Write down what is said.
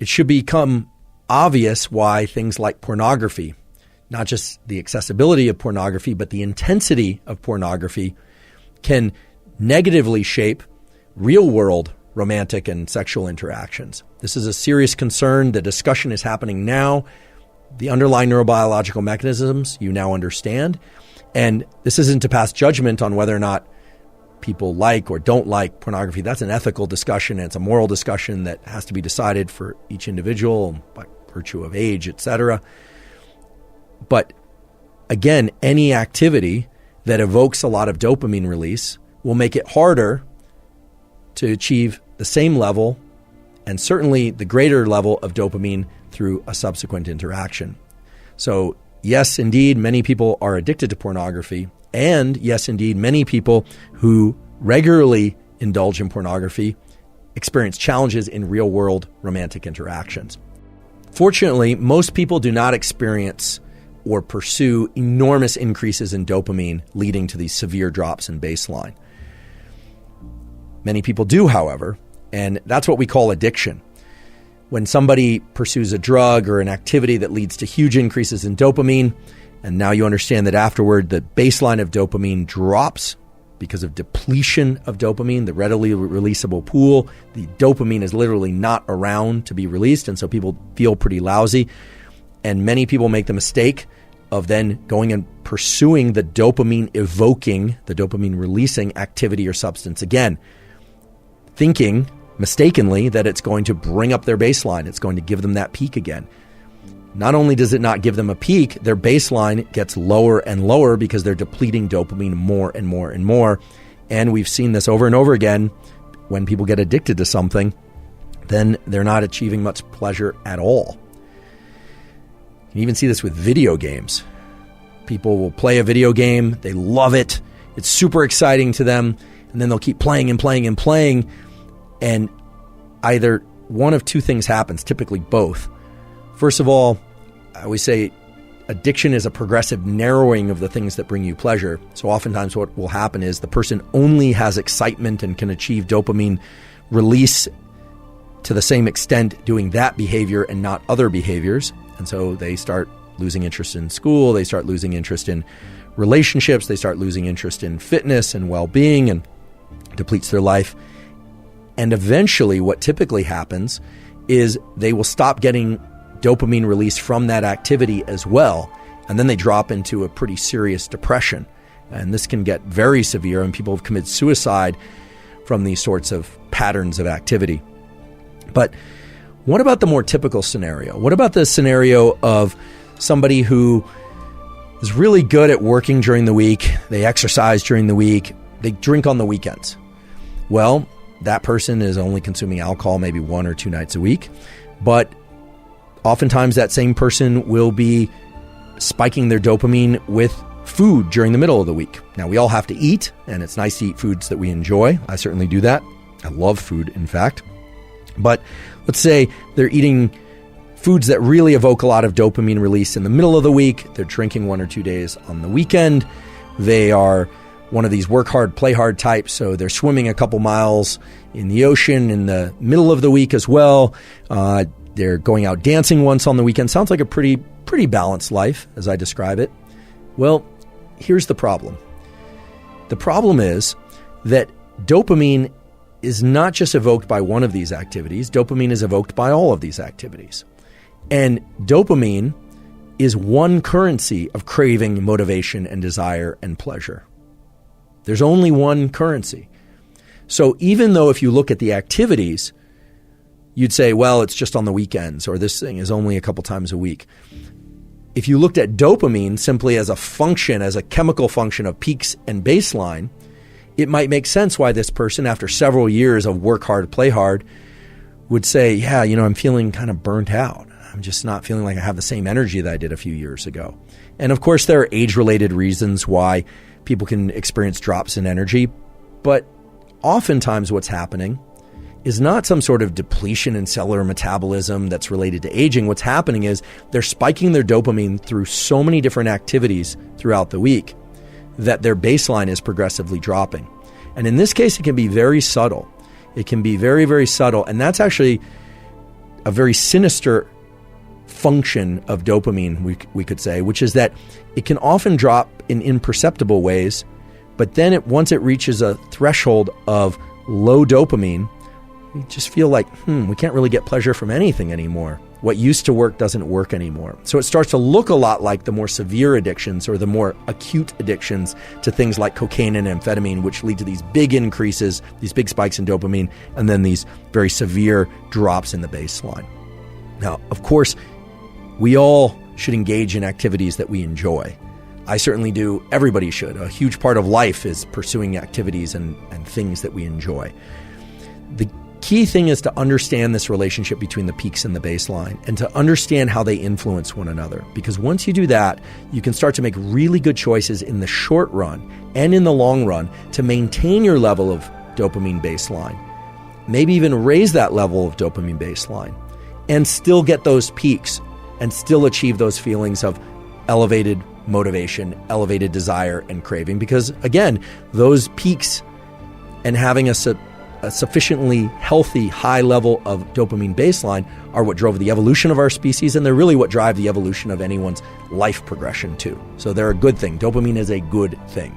it should become obvious why things like pornography, not just the accessibility of pornography, but the intensity of pornography, can negatively shape real-world romantic and sexual interactions. This is a serious concern. The discussion is happening now. The underlying neurobiological mechanisms you now understand. And this isn't to pass judgment on whether or not people like or don't like pornography. That's an ethical discussion, and it's a moral discussion that has to be decided for each individual by virtue of age, etc. But again, any activity that evokes a lot of dopamine release will make it harder to achieve the same level and certainly the greater level of dopamine through a subsequent interaction. So yes, indeed, many people are addicted to pornography. And yes, indeed, many people who regularly indulge in pornography experience challenges in real-world romantic interactions. Fortunately, most people do not experience or pursue enormous increases in dopamine leading to these severe drops in baseline. Many people do, however, and that's what we call addiction. When somebody pursues a drug or an activity that leads to huge increases in dopamine, and now you understand that afterward the baseline of dopamine drops because of depletion of dopamine, the readily releasable pool. The dopamine is literally not around to be released, and so people feel pretty lousy. And many people make the mistake of then going and pursuing the dopamine evoking, the dopamine releasing activity or substance again, thinking mistakenly that it's going to bring up their baseline. It's going to give them that peak again. Not only does it not give them a peak, their baseline gets lower and lower because they're depleting dopamine more and more and more. And we've seen this over and over again. When people get addicted to something, then they're not achieving much pleasure at all. You can even see this with video games. People will play a video game, they love it, it's super exciting to them, and then they'll keep playing and playing and playing, and either one of two things happens, typically both. First of all, I always say addiction is a progressive narrowing of the things that bring you pleasure. So oftentimes what will happen is the person only has excitement and can achieve dopamine release to the same extent doing that behavior and not other behaviors. And so they start losing interest in school, they start losing interest in relationships, they start losing interest in fitness and well-being, and depletes their life. And eventually what typically happens is they will stop getting dopamine release from that activity as well, and then they drop into a pretty serious depression. And this can get very severe, and people have committed suicide from these sorts of patterns of activity. But what about the more typical scenario? What about the scenario of somebody who is really good at working during the week, they exercise during the week, they drink on the weekends? Well, that person is only consuming alcohol maybe 1 or 2 nights a week, but oftentimes that same person will be spiking their dopamine with food during the middle of the week. Now, we all have to eat, and it's nice to eat foods that we enjoy. I certainly do that. I love food, in fact. But let's say they're eating foods that really evoke a lot of dopamine release in the middle of the week. They're drinking 1 or 2 days on the weekend. They are one of these work hard, play hard types, so they're swimming a couple miles in the ocean in the middle of the week as well. They're going out dancing once on the weekend. Sounds like a pretty balanced life as I describe it. Well, here's the problem. The problem is that dopamine is not just evoked by one of these activities. Dopamine is evoked by all of these activities. And dopamine is one currency of craving, motivation, and desire and pleasure. There's only one currency. So even though if you look at the activities, you'd say, well, it's just on the weekends, or this thing is only a couple times a week. If you looked at dopamine simply as a function, as a chemical function of peaks and baseline, it might make sense why this person, after several years of work hard, play hard, would say, yeah, I'm feeling kind of burnt out. I'm just not feeling like I have the same energy that I did a few years ago. And of course, there are age-related reasons why people can experience drops in energy, but oftentimes what's happening is not some sort of depletion in cellular metabolism that's related to aging. What's happening is they're spiking their dopamine through so many different activities throughout the week that their baseline is progressively dropping. And in this case, it can be very subtle. It can be very, very subtle. And that's actually a very sinister function of dopamine, we could say, which is that it can often drop in imperceptible ways, but then once it reaches a threshold of low dopamine, we just feel like, we can't really get pleasure from anything anymore. What used to work doesn't work anymore. So it starts to look a lot like the more severe addictions or the more acute addictions to things like cocaine and amphetamine, which lead to these big increases, these big spikes in dopamine, and then these very severe drops in the baseline. Now, of course, we all should engage in activities that we enjoy. I certainly do. Everybody should. A huge part of life is pursuing activities and things that we enjoy. The key thing is to understand this relationship between the peaks and the baseline and to understand how they influence one another. Because once you do that, you can start to make really good choices in the short run and in the long run to maintain your level of dopamine baseline, maybe even raise that level of dopamine baseline, and still get those peaks and still achieve those feelings of elevated motivation, elevated desire, and craving. Because again, those peaks and having a sufficiently healthy, high level of dopamine baseline are what drove the evolution of our species, and they're really what drive the evolution of anyone's life progression too. So they're a good thing. Dopamine is a good thing.